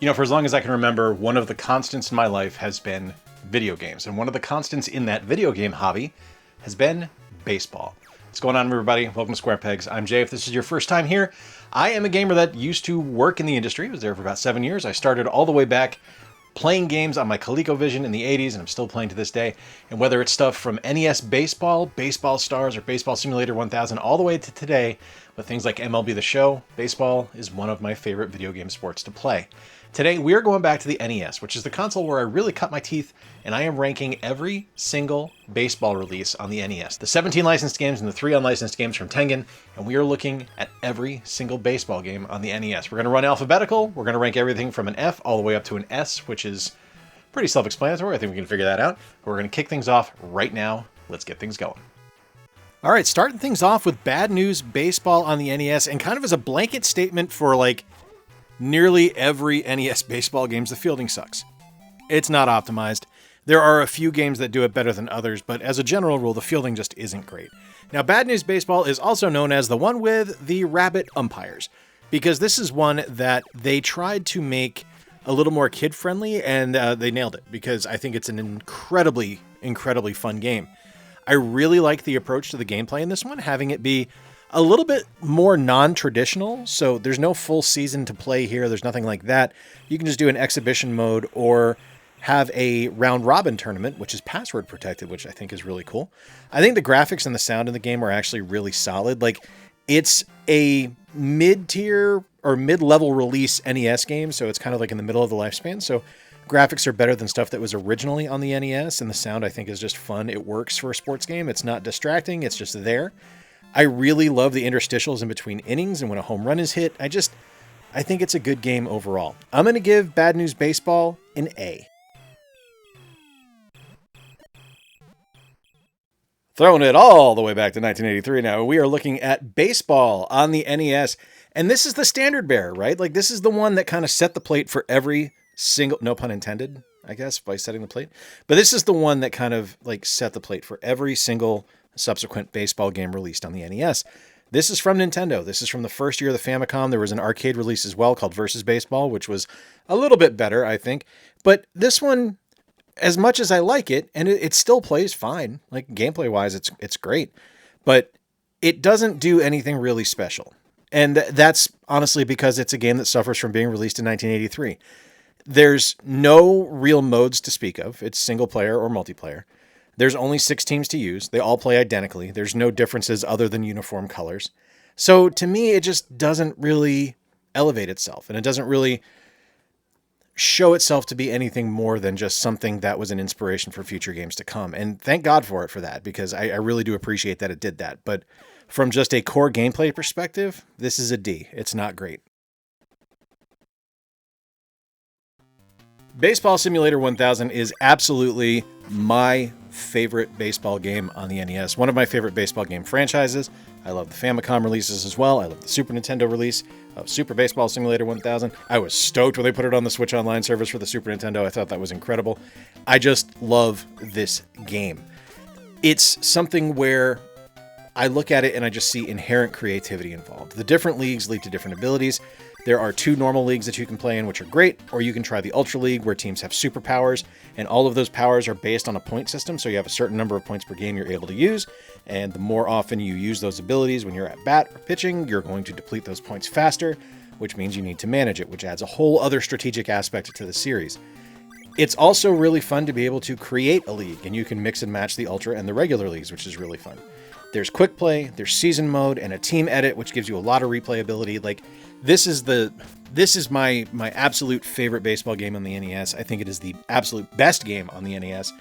You know, for as long as I can remember, one of the constants in my life has been video games. And one of the constants in that video game hobby has been baseball. What's going on, everybody? Welcome to Square Pegs. I'm Jay. If this is your first time here, I am a gamer that used to work in the industry. I was there for about 7 years. I started all the way back playing games on my ColecoVision in the 80s, and I'm still playing to this day. And whether it's stuff from NES Baseball, Baseball Stars, or Baseball Simulator 1000, all the way to today, with things like MLB The Show, baseball is one of my favorite video game sports to play. Today, we are going back to the NES, which is the console where I really cut my teeth, and I am ranking every single baseball release on the NES. The 17 licensed games and the 3 unlicensed games from Tengen, and we are looking at every single baseball game on the NES. We're going to run alphabetical. We're going to rank everything from an F all the way up to an S, which is pretty self-explanatory. I think we can figure that out. But we're going to kick things off right now. Let's get things going. All right, starting things off with Bad News Baseball on the NES, and kind of as a blanket statement for like nearly every NES baseball game, the fielding sucks. It's not optimized. There are a few games that do it better than others, but as a general rule, the fielding just isn't great. Now, Bad News Baseball is also known as the one with the rabbit umpires, because this is one that they tried to make a little more kid-friendly, and they nailed it, because I think it's an incredibly, incredibly fun game. I really like the approach to the gameplay in this one, having it be a little bit more non-traditional, so there's no full season to play here, there's nothing like that. You can just do an exhibition mode or have a round-robin tournament, which is password protected, which I think is really cool. I think the graphics and the sound in the game are actually really solid. Like, it's a mid-tier or mid-level release NES game, so it's kind of like in the middle of the lifespan, so graphics are better than stuff that was originally on the NES, and the sound I think is just fun. It works for a sports game. It's not distracting, it's just there. I really love the interstitials in between innings and when a home run is hit. I think it's a good game overall. I'm going to give Bad News Baseball an A. Throwing it all the way back to 1983 now, we are looking at baseball on the NES. And this is the standard bearer, right? Like, this is the one that kind of set the plate for every single, no pun intended, I guess, by setting the plate. But this is the one that kind of like set the plate for every single subsequent baseball game released on the NES. This is from Nintendo. This is from the first year of the Famicom. There was an arcade release as well called Versus Baseball, which was a little bit better, I think. But this one, as much as I like it, and it still plays fine, like gameplay-wise, it's great. But it doesn't do anything really special. And that's honestly because it's a game that suffers from being released in 1983. There's no real modes to speak of. It's single player or multiplayer. There's only 6 teams to use. They all play identically. There's no differences other than uniform colors. So to me, it just doesn't really elevate itself, and it doesn't really show itself to be anything more than just something that was an inspiration for future games to come. And thank God for it for that, because I really do appreciate that it did that. But from just a core gameplay perspective, this is a D. It's not great. Baseball Simulator 1000 is absolutely my favorite baseball game on the NES. One of my favorite baseball game franchises. I love the Famicom releases as well. I love the Super Nintendo release of Super Baseball Simulator 1000. I was stoked when they put it on the Switch Online service for the Super Nintendo. I thought that was incredible. I just love this game. It's something where I look at it and I just see inherent creativity involved. The different leagues lead to different abilities. There are 2 normal leagues that you can play in, which are great, or you can try the Ultra League, where teams have superpowers, and all of those powers are based on a point system, so you have a certain number of points per game you're able to use, and the more often you use those abilities when you're at bat or pitching, you're going to deplete those points faster, which means you need to manage it, which adds a whole other strategic aspect to the series. It's also really fun to be able to create a league, and you can mix and match the Ultra and the regular leagues, which is really fun. There's quick play, there's season mode, and a team edit, which gives you a lot of replayability. Like, this is my absolute favorite baseball game on the NES. I think it is the absolute best game on the NES.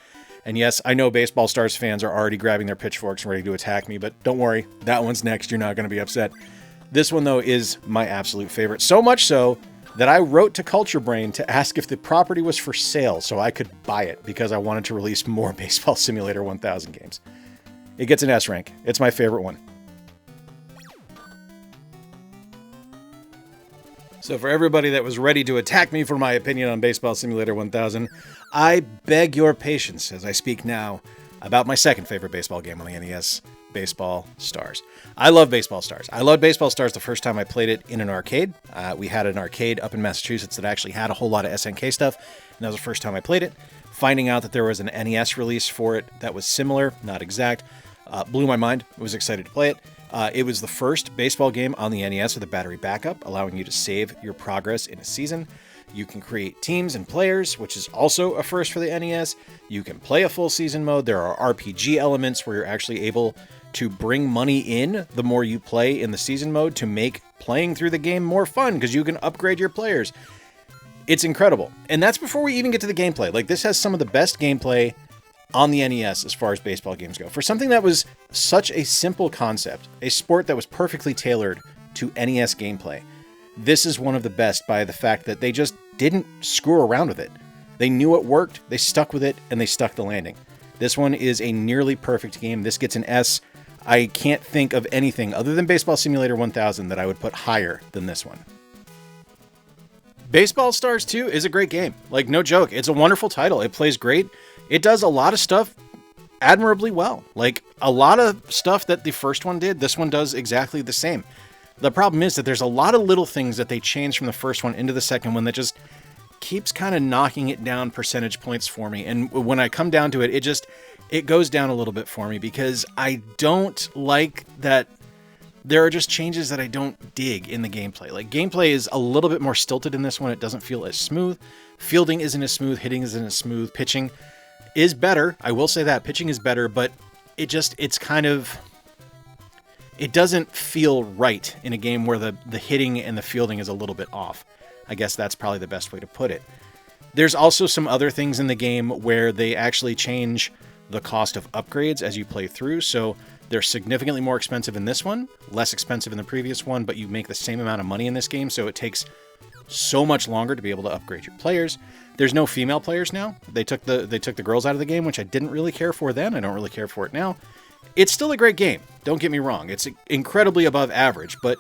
And yes, I know Baseball Stars fans are already grabbing their pitchforks and ready to attack me, but don't worry, that one's next. You're not going to be upset. This one, though, is my absolute favorite. So much so that I wrote to Culture Brain to ask if the property was for sale so I could buy it, because I wanted to release more Baseball Simulator 1000 games. It gets an S rank. It's my favorite one. So for everybody that was ready to attack me for my opinion on Baseball Simulator 1000, I beg your patience as I speak now about my second favorite baseball game on the NES, Baseball Stars. I love Baseball Stars. I loved Baseball Stars the first time I played it in an arcade. We had an arcade up in Massachusetts that actually had a whole lot of SNK stuff, and that was the first time I played it. Finding out that there was an NES release for it that was similar, not exact, blew my mind. I was excited to play it. It was the first baseball game on the NES with a battery backup, allowing you to save your progress in a season. You can create teams and players, which is also a first for the NES. You can play a full season mode. There are RPG elements where you're actually able to bring money in the more you play in the season mode to make playing through the game more fun because you can upgrade your players. It's incredible. And that's before we even get to the gameplay. Like, this has some of the best gameplay on the NES as far as baseball games go. For something that was such a simple concept, a sport that was perfectly tailored to NES gameplay, this is one of the best by the fact that they just didn't screw around with it. They knew it worked, they stuck with it, and they stuck the landing. This one is a nearly perfect game. This gets an S. I can't think of anything other than Baseball Simulator 1000 that I would put higher than this one. Baseball Stars 2 is a great game. Like, no joke. It's a wonderful title. It plays great. It does a lot of stuff admirably well. Like, a lot of stuff that the first one did, this one does exactly the same. The problem is that there's a lot of little things that they changed from the first one into the second one that just keeps kind of knocking it down percentage points for me. And when I come down to it, it goes down a little bit for me because I don't like that there are just changes that I don't dig in the gameplay. Like, gameplay is a little bit more stilted in this one. It doesn't feel as smooth. Fielding isn't as smooth. Hitting isn't as smooth. Pitching is better. I will say that. Pitching is better, but it doesn't feel right in a game where the hitting and the fielding is a little bit off. I guess that's probably the best way to put it. There's also some other things in the game where they actually change the cost of upgrades as you play through. So they're significantly more expensive in this one, less expensive in the previous one, but you make the same amount of money in this game, so it takes so much longer to be able to upgrade your players. There's no female players now. They took the girls out of the game, which I didn't really care for then. I don't really care for it now. It's still a great game. Don't get me wrong. It's incredibly above average, but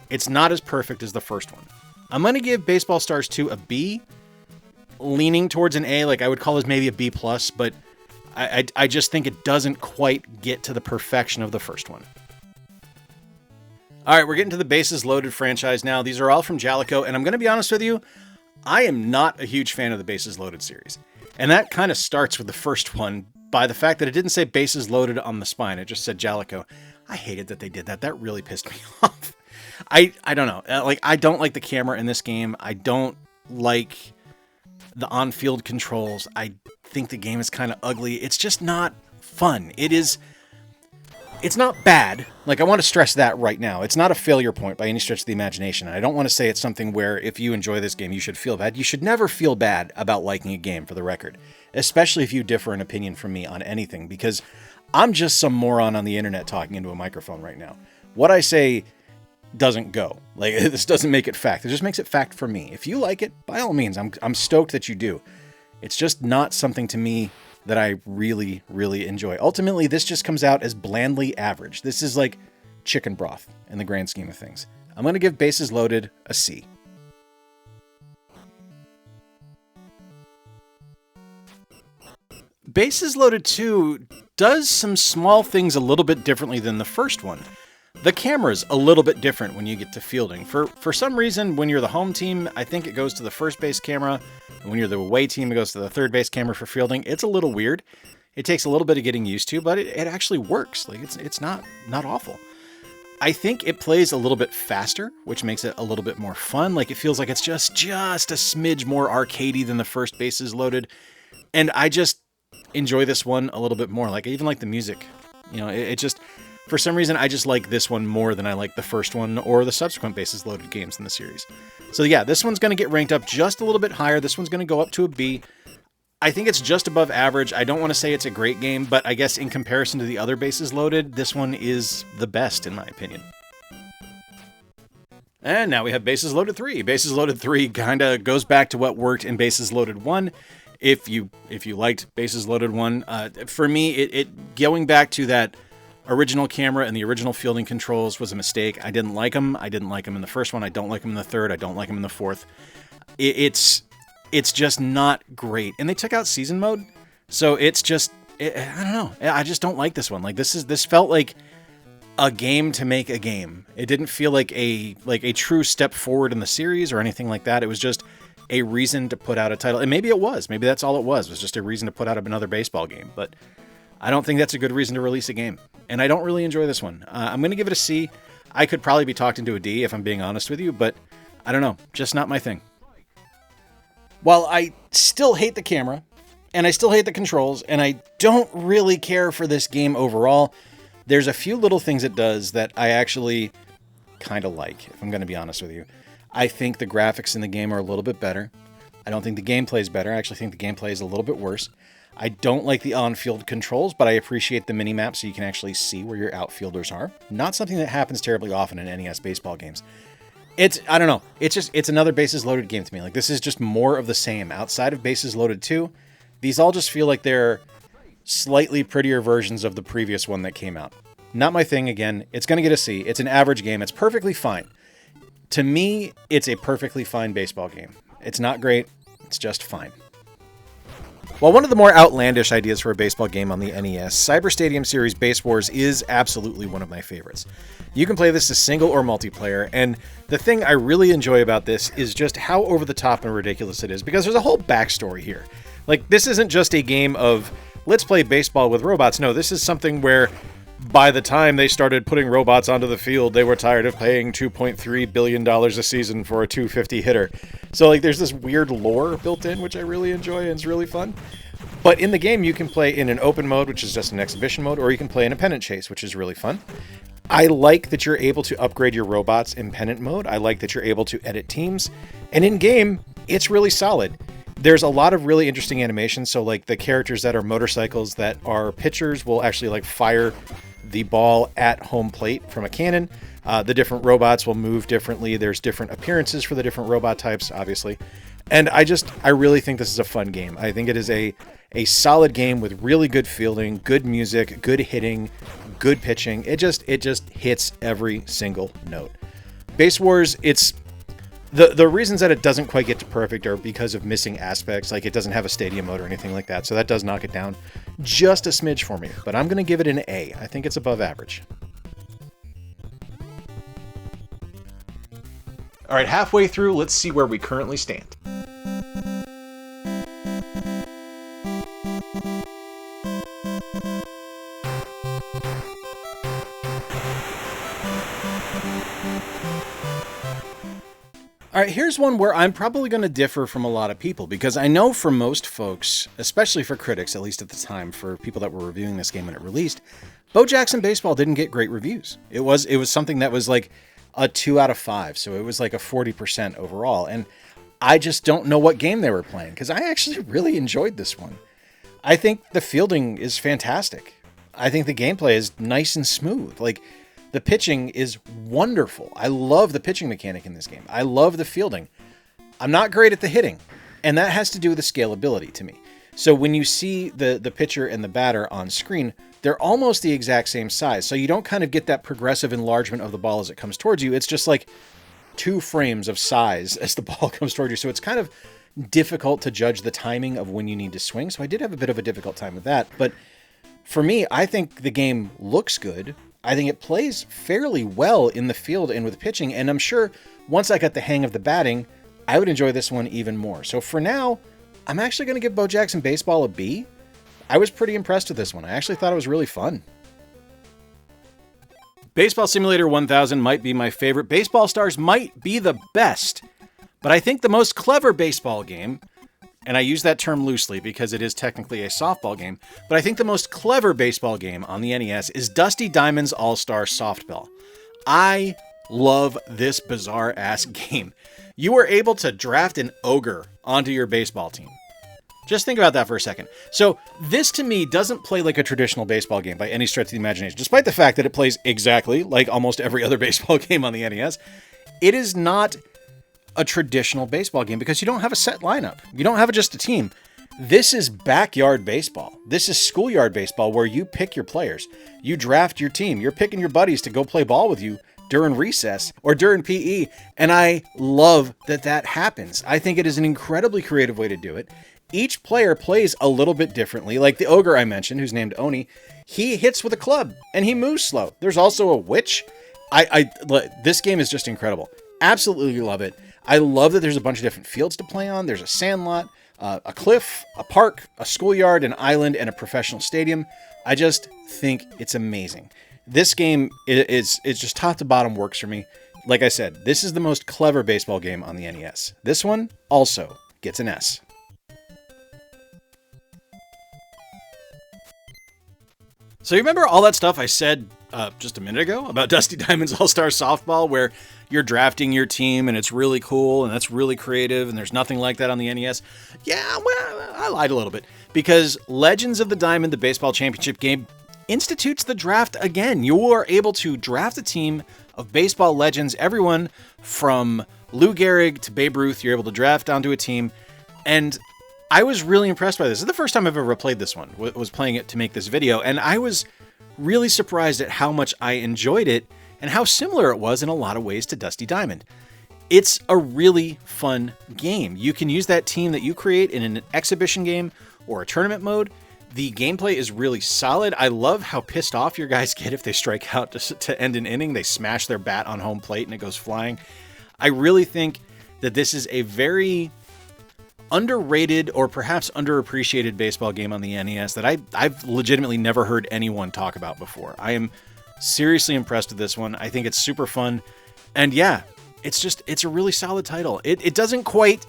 it's not as perfect as the first one. I'm going to give Baseball Stars 2 a B, leaning towards an A. Like, I would call this maybe a B+, but I just think it doesn't quite get to the perfection of the first one. All right, we're getting to the Bases Loaded franchise now. These are all from Jalico, and I'm going to be honest with you, I am not a huge fan of the Bases Loaded series. And that kind of starts with the first one by the fact that it didn't say Bases Loaded on the spine. It just said Jalico. I hated that they did that. That really pissed me off. I don't know. Like, I don't like the camera in this game. I don't like the on-field controls. I think the game is kind of ugly. It's just not fun. It's not bad. Like, I want to stress that right now. It's not a failure point by any stretch of the imagination. I don't want to say it's something where if you enjoy this game, you should feel bad. You should never feel bad about liking a game, for the record, especially if you differ in opinion from me on anything, because I'm just some moron on the internet talking into a microphone right now. What I say doesn't go. Like, this doesn't make it fact. It just makes it fact for me. If you like it, by all means, I'm stoked that you do. It's just not something to me that I really, really enjoy. Ultimately, this just comes out as blandly average. This is like chicken broth in the grand scheme of things. I'm going to give Bases Loaded a C. Bases Loaded 2 does some small things a little bit differently than the first one. The camera's a little bit different when you get to fielding. For some reason, when you're the home team, I think it goes to the first base camera. And when you're the away team, it goes to the third base camera for fielding. It's a little weird. It takes a little bit of getting used to, but it actually works. Like, it's not awful. I think it plays a little bit faster, which makes it a little bit more fun. Like, it feels like it's just a smidge more arcadey than the first Bases Loaded. And I just enjoy this one a little bit more. Like, I even like the music. You know, it just... For some reason, I just like this one more than I like the first one or the subsequent Bases Loaded games in the series. So yeah, this one's going to get ranked up just a little bit higher. This one's going to go up to a B. I think it's just above average. I don't want to say it's a great game, but I guess in comparison to the other Bases Loaded, this one is the best in my opinion. And now we have Bases Loaded 3. Bases Loaded 3 kind of goes back to what worked in Bases Loaded 1. If you liked Bases Loaded 1, for me, it going back to that original camera and the original fielding controls was a mistake. I didn't like them. I didn't like them in the first one. I don't like them in the third. I don't like them in the fourth. It's just not great. And they took out season mode, so it's just I don't know. I just don't like this one. Like this felt like a game to make a game. It didn't feel like a true step forward in the series or anything like that. It was just a reason to put out a title. And maybe it was. Maybe that's all it was just a reason to put out another baseball game. But I don't think that's a good reason to release a game. And I don't really enjoy this one. I'm going to give it a C. I could probably be talked into a D if I'm being honest with you, but I don't know. Just not my thing. While I still hate the camera, and I still hate the controls, and I don't really care for this game overall, there's a few little things it does that I actually kind of like, if I'm going to be honest with you. I think the graphics in the game are a little bit better. I don't think the gameplay is better. I actually think the gameplay is a little bit worse. I don't like the on-field controls, but I appreciate the mini-map so you can actually see where your outfielders are. Not something that happens terribly often in NES baseball games. I don't know. It's another bases loaded game to me. Like, this is just more of the same. Outside of Bases Loaded 2, these all just feel like they're slightly prettier versions of the previous one that came out. Not my thing, again. It's going to get a C. It's an average game. It's perfectly fine. To me, it's a perfectly fine baseball game. It's not great. It's just fine. While one of the more outlandish ideas for a baseball game on the NES, Cyber Stadium Series Base Wars is absolutely one of my favorites. You can play this as single or multiplayer, and the thing I really enjoy about this is just how over the top and ridiculous it is, because there's a whole backstory here. Like, this isn't just a game of, let's play baseball with robots. No, this is something where by the time they started putting robots onto the field, they were tired of paying $2.3 billion a season for a 250 hitter. So, like, there's this weird lore built in, which I really enjoy, and it's really fun. But in the game, you can play in an open mode, which is just an exhibition mode, or you can play in a pennant chase, which is really fun. I like that you're able to upgrade your robots in pennant mode. I like that you're able to edit teams. And in-game, it's really solid. There's a lot of really interesting animations. So, like, the characters that are motorcycles that are pitchers will actually, like, fire the ball at home plate from a cannon. The different robots will move differently. There's different appearances for the different robot types, obviously. And I really think this is a fun game. I think it is a solid game with really good fielding, good music, good hitting, good pitching. It just hits every single note. Base Wars, it's the reasons that it doesn't quite get to perfect are because of missing aspects, like it doesn't have a stadium mode or anything like that. So that does knock it down just a smidge for me, but I'm going to give it an A. I think it's above average. All right, halfway through, let's see where we currently stand. All right, here's one where I'm probably going to differ from a lot of people, because I know for most folks, especially for critics, at least at the time, for people that were reviewing this game when it released, Bo Jackson Baseball didn't get great reviews. It was something that was like a 2 out of 5, so it was like a 40% overall, and I just don't know what game they were playing, because I actually really enjoyed this one. I think the fielding is fantastic. I think the gameplay is nice and smooth. Like, the pitching is wonderful. I love the pitching mechanic in this game. I love the fielding. I'm not great at the hitting, and that has to do with the scalability to me. So when you see the pitcher and the batter on screen, they're almost the exact same size. So you don't kind of get that progressive enlargement of the ball as it comes towards you. It's just like 2 frames of size as the ball comes towards you. So it's kind of difficult to judge the timing of when you need to swing. So I did have a bit of a difficult time with that. But for me, I think the game looks good. I think it plays fairly well in the field and with pitching, and I'm sure once I got the hang of the batting, I would enjoy this one even more. So for now, I'm actually going to give Bo Jackson Baseball a B. I was pretty impressed with this one. I actually thought it was really fun. Baseball Simulator 1000 might be my favorite. Baseball Stars might be the best, but I think the most clever baseball game, and I use that term loosely because it is technically a softball game, but I think the most clever baseball game on the NES is Dusty Diamond's All-Star Softball. I love this bizarre-ass game. You were able to draft an ogre onto your baseball team. Just think about that for a second. So this, to me, doesn't play like a traditional baseball game by any stretch of the imagination, despite the fact that it plays exactly like almost every other baseball game on the NES. It is not a traditional baseball game because you don't have a set lineup. You don't have just a team. This is backyard baseball. This is schoolyard baseball where you pick your players. You draft your team. You're picking your buddies to go play ball with you during recess or during PE. And I love that that happens. I think it is an incredibly creative way to do it. Each player plays a little bit differently. Like the ogre I mentioned, who's named Oni, he hits with a club and he moves slow. There's also a witch. This game is just incredible. Absolutely love it. I love that there's a bunch of different fields to play on. There's a sandlot, a cliff, a park, a schoolyard, an island, and a professional stadium. I just think it's amazing. This game is just top to bottom works for me. Like I said, this is the most clever baseball game on the NES. This one also gets an S. So you remember all that stuff I said just a minute ago about Dusty Diamond's All-Star Softball, where you're drafting your team and it's really cool and that's really creative and there's nothing like that on the NES? Yeah, well, I lied a little bit, because Legends of the Diamond, the baseball championship game, institutes the draft again. You are able to draft a team of baseball legends, everyone from Lou Gehrig to Babe Ruth. You're able to draft onto a team, and I was really impressed by this. This is the first time I've ever played this one, was playing it to make this video, and I was really surprised at how much I enjoyed it and how similar it was in a lot of ways to Dusty Diamond. It's a really fun game. You can use that team that you create in an exhibition game or a tournament mode. The gameplay is really solid. I love how pissed off your guys get if they strike out to end an inning. They smash their bat on home plate and it goes flying. I really think that this is a very underrated or perhaps underappreciated baseball game on the NES that I've legitimately never heard anyone talk about before. I am seriously impressed with this one. I think it's super fun. And yeah, it's a really solid title. It doesn't quite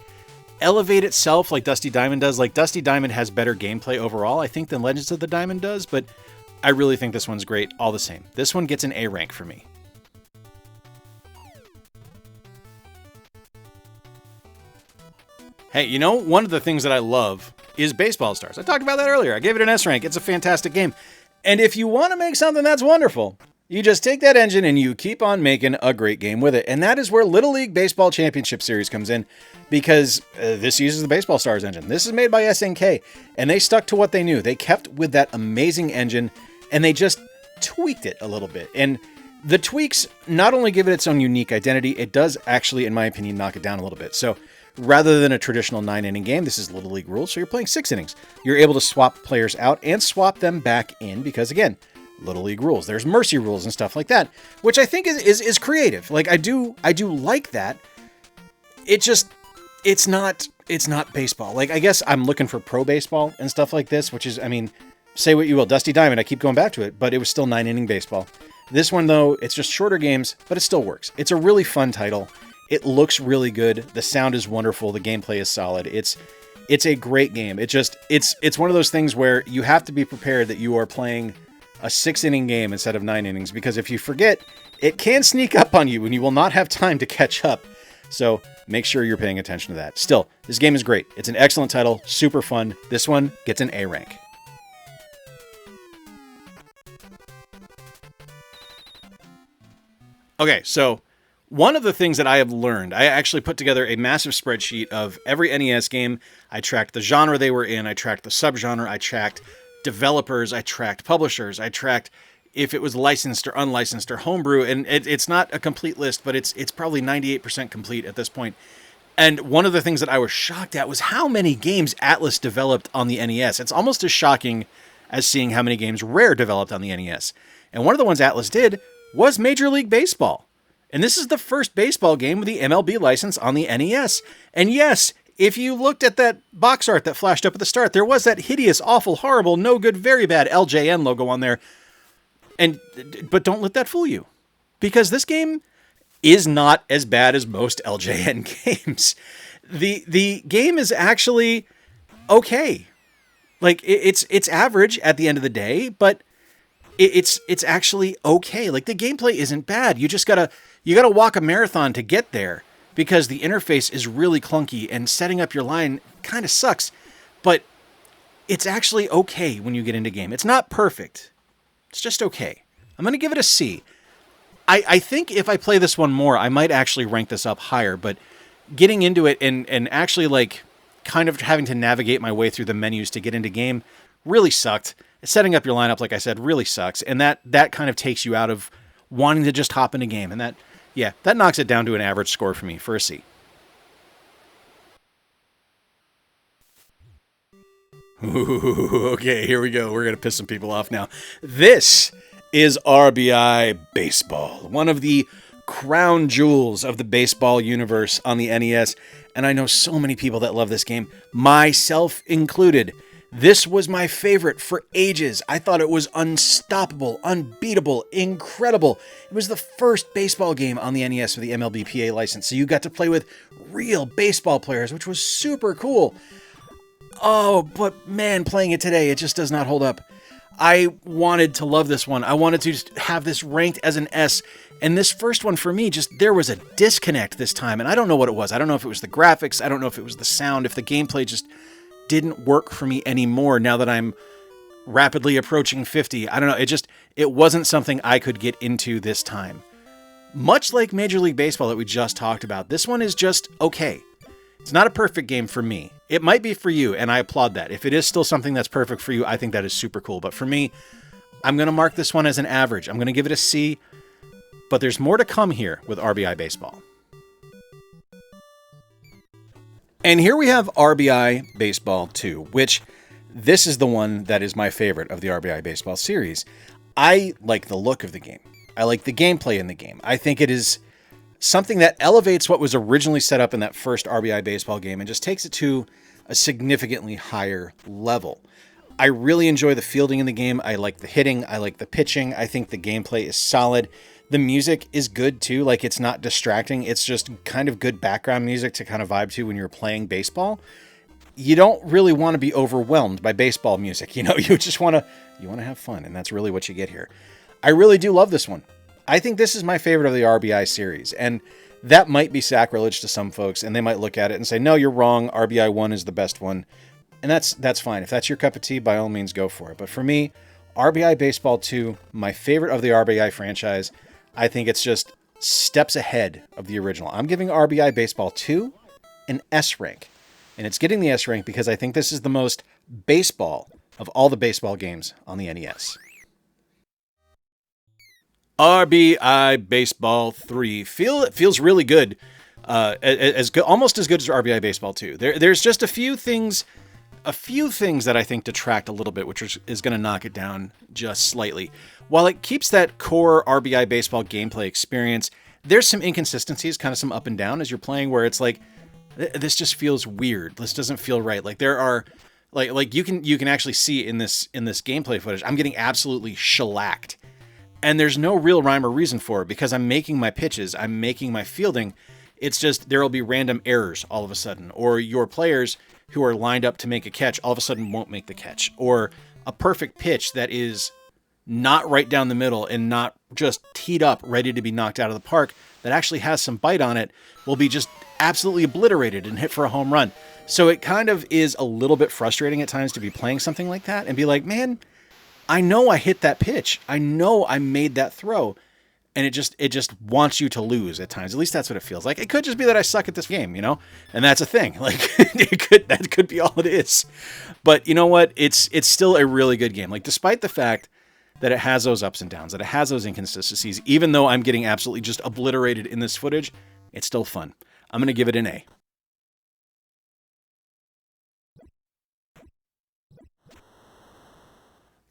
elevate itself like Dusty Diamond does. Like Dusty Diamond has better gameplay overall, I think, than Legends of the Diamond does, but I really think this one's great all the same. This one gets an A rank for me. Hey, you know, one of the things that I love is Baseball Stars. I talked about that earlier. I gave it an S rank. It's a fantastic game. And if you want to make something that's wonderful, you just take that engine and you keep on making a great game with it. And that is where Little League Baseball Championship Series comes in, because this uses the Baseball Stars engine. This is made by SNK, and they stuck to what they knew. They kept with that amazing engine, and they just tweaked it a little bit. And the tweaks not only give it its own unique identity, it does actually, in my opinion, knock it down a little bit. So rather than a traditional 9-inning game, this is Little League rules, so you're playing 6 innings. You're able to swap players out and swap them back in because, again, Little League rules. There's mercy rules and stuff like that, which I think is creative. Like I do like that. It's not baseball. Like I guess I'm looking for pro baseball and stuff like this, which is, I mean, say what you will, Dusty Diamond, I keep going back to it, but it was still 9-inning baseball. This one though, it's just shorter games, but it still works. It's a really fun title. It looks really good. The sound is wonderful. The gameplay is solid. It's a great game. It's one of those things where you have to be prepared that you are playing a 6-inning game instead of 9 innings, because if you forget, it can sneak up on you and you will not have time to catch up. So make sure you're paying attention to that. Still, this game is great. It's an excellent title, super fun. This one gets an A rank. Okay, so one of the things that I have learned, I actually put together a massive spreadsheet of every NES game. I tracked the genre they were in, I tracked the subgenre, I tracked developers, I tracked publishers, I tracked if it was licensed or unlicensed or homebrew, and it's not a complete list, but it's probably 98% complete at this point. And one of the things that I was shocked at was how many games Atlas developed on the NES. It's almost as shocking as seeing how many games Rare developed on the NES. And one of the ones Atlas did was Major League Baseball. And this is the first baseball game with the MLB license on the NES. And yes, if you looked at that box art that flashed up at the start, there was that hideous, awful, horrible, no good, very bad LJN logo on there. But don't let that fool you, because this game is not as bad as most LJN games. The game is actually okay. Like it's average at the end of the day, but it's actually okay. Like the gameplay isn't bad. You gotta walk a marathon to get there, because the interface is really clunky and setting up your line kind of sucks, but it's actually okay when you get into game. It's not perfect. It's just okay. I'm going to give it a C. I think if I play this one more, I might actually rank this up higher, but getting into it and actually like kind of having to navigate my way through the menus to get into game really sucked. Setting up your lineup, like I said, really sucks. And that kind of takes you out of wanting to just hop in a game. And that knocks it down to an average score for me, for a C. Ooh, okay, here we go. We're going to piss some people off now. This is R.B.I. Baseball, one of the crown jewels of the baseball universe on the NES, and I know so many people that love this game, myself included. This was my favorite for ages. I thought it was unstoppable, unbeatable, incredible. It was the first baseball game on the NES with the MLBPA license, so you got to play with real baseball players, which was super cool. Oh, but man, playing it today, it just does not hold up. I wanted to love this one. I wanted to just have this ranked as an S. And this first one for me, there was a disconnect this time. And I don't know what it was. I don't know if it was the graphics. I don't know if it was the sound. If the gameplay just didn't work for me anymore now that I'm rapidly approaching 50. I don't know. It wasn't something I could get into this time. Much like Major League Baseball that we just talked about, this one is just okay. It's not a perfect game for me. It might be for you, and I applaud that. If it is still something that's perfect for you, I think that is super cool. But for me, I'm going to mark this one as an average. I'm going to give it a C, but there's more to come here with R.B.I. Baseball. And here we have R.B.I. Baseball 2, which this is the one that is my favorite of the R.B.I. Baseball series. I like the look of the game. I like the gameplay in the game. I think it is something that elevates what was originally set up in that first R.B.I. Baseball game and just takes it to a significantly higher level. I really enjoy the fielding in the game. I like the hitting. I like the pitching. I think the gameplay is solid. The music is good too. Like, it's not distracting. It's just kind of good background music to kind of vibe to when you're playing baseball. You don't really want to be overwhelmed by baseball music. You just want to have fun, and that's really what you get here. I really do love this one. I think this is my favorite of the R.B.I. series, and that might be sacrilege to some folks, and they might look at it and say, no, you're wrong, R.B.I. 1 is the best one, and that's fine. If that's your cup of tea, by all means, go for it. But for me, R.B.I. Baseball 2, my favorite of the R.B.I. franchise, I think it's just steps ahead of the original. I'm giving R.B.I. Baseball 2 an S rank, and it's getting the S rank because I think this is the most baseball of all the baseball games on the NES. R.B.I. Baseball 3 feels really good, as good, almost as good as R.B.I. Baseball 2. There's just a few things that I think detract a little bit, which is going to knock it down just slightly. While it keeps that core R.B.I. Baseball gameplay experience, there's some inconsistencies, kind of some up and down as you're playing, where it's like, this just feels weird. This doesn't feel right. Like, there are like you can actually see in this gameplay footage, I'm getting absolutely shellacked. And there's no real rhyme or reason for it because I'm making my pitches, I'm making my fielding. It's just there will be random errors all of a sudden, or your players who are lined up to make a catch all of a sudden won't make the catch, or a perfect pitch that is not right down the middle and not just teed up ready to be knocked out of the park that actually has some bite on it will be just absolutely obliterated and hit for a home run. So it kind of is a little bit frustrating at times to be playing something like that and be like, man, I know I hit that pitch. I know I made that throw. And it just wants you to lose at times. At least that's what it feels like. It could just be that I suck at this game, And that's a thing. Like, that could be all it is. But you know what? It's still a really good game. Like, despite the fact that it has those ups and downs, that it has those inconsistencies, even though I'm getting absolutely just obliterated in this footage, it's still fun. I'm going to give it an A.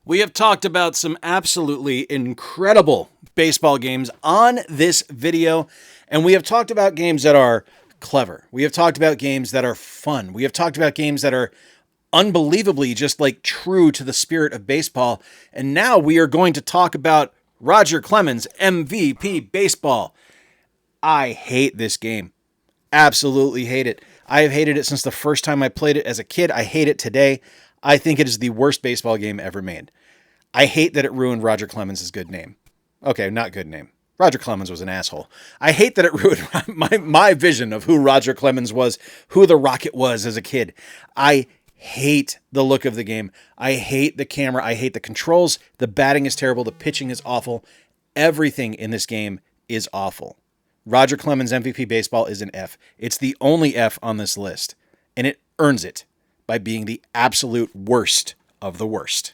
We have talked about some absolutely incredible baseball games on this video, and we have talked about games that are clever. We have talked about games that are fun. We have talked about games that are unbelievably just like true to the spirit of baseball. And now we are going to talk about Roger Clemens' MVP Baseball. I hate this game. Absolutely hate it. I have hated it since the first time I played it as a kid. I hate it today. I think it is the worst baseball game ever made. I hate that it ruined Roger Clemens' good name. Okay, not good name. Roger Clemens was an asshole. I hate that it ruined my vision of who Roger Clemens was, who the Rocket was as a kid. I hate the look of the game. I hate the camera. I hate the controls. The batting is terrible. The pitching is awful. Everything in this game is awful. Roger Clemens' MVP Baseball is an F. It's the only F on this list, and it earns it by being the absolute worst of the worst.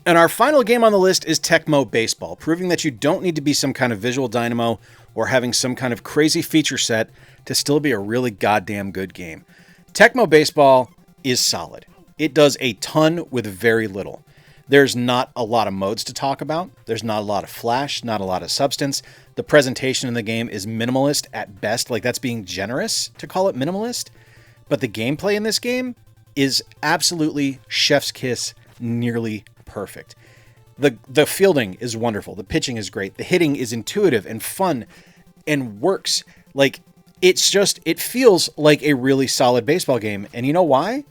And our final game on the list is Tecmo Baseball, proving that you don't need to be some kind of visual dynamo or having some kind of crazy feature set to still be a really goddamn good game. Tecmo Baseball is solid. It does a ton with very little. There's not a lot of modes to talk about. There's not a lot of flash, not a lot of substance. The presentation in the game is minimalist at best. Like, that's being generous to call it minimalist. But the gameplay in this game is absolutely chef's kiss, nearly perfect. The fielding is wonderful. The pitching is great. The hitting is intuitive and fun and works. Like, it feels like a really solid baseball game. And you know why?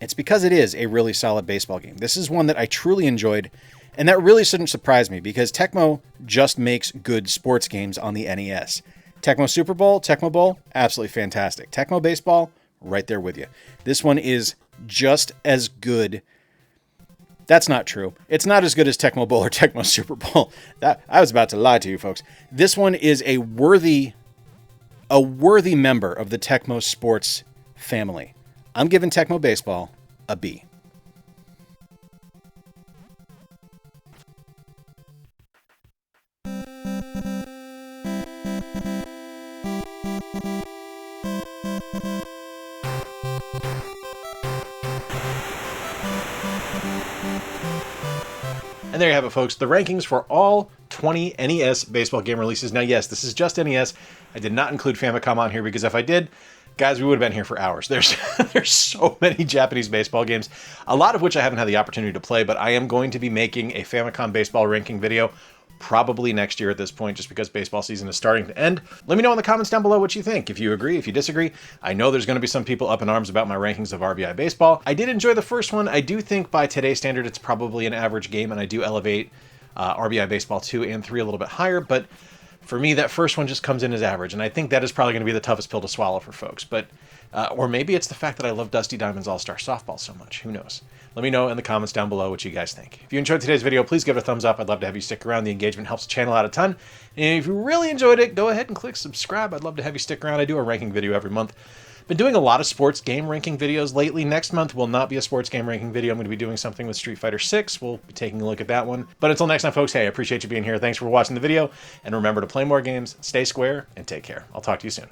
It's because it is a really solid baseball game. This is one that I truly enjoyed, and that really shouldn't surprise me because Tecmo just makes good sports games on the NES. Tecmo Super Bowl, Tecmo Bowl, absolutely fantastic. Tecmo Baseball, right there with you. This one is just as good. That's not true. It's not as good as Tecmo Bowl or Tecmo Super Bowl. I was about to lie to you folks. This one is a worthy member of the Tecmo Sports family. I'm giving Tecmo Baseball a B. And there you have it, folks. The rankings for all 20 NES baseball game releases. Now, yes, this is just NES. I did not include Famicom on here because if I did, guys, we would have been here for hours. There's so many Japanese baseball games, a lot of which I haven't had the opportunity to play, but I am going to be making a Famicom baseball ranking video probably next year at this point, just because baseball season is starting to end. Let me know in the comments down below what you think. If you agree, if you disagree. I know there's going to be some people up in arms about my rankings of R.B.I. baseball. I did enjoy the first one. I do think by today's standard, it's probably an average game, and I do elevate R.B.I. baseball 2 and 3 a little bit higher, but for me, that first one just comes in as average, and I think that is probably going to be the toughest pill to swallow for folks. But or maybe it's the fact that I love Dusty Diamond's All-Star Softball so much. Who knows? Let me know in the comments down below what you guys think. If you enjoyed today's video, please give it a thumbs up. I'd love to have you stick around. The engagement helps the channel out a ton. And if you really enjoyed it, go ahead and click subscribe. I'd love to have you stick around. I do a ranking video every month. Been doing a lot of sports game ranking videos lately. Next month will not be a sports game ranking video. I'm going to be doing something with Street Fighter 6. We'll be taking a look at that one. But until next time, folks, hey, I appreciate you being here. Thanks for watching the video. And remember to play more games, stay square, and take care. I'll talk to you soon.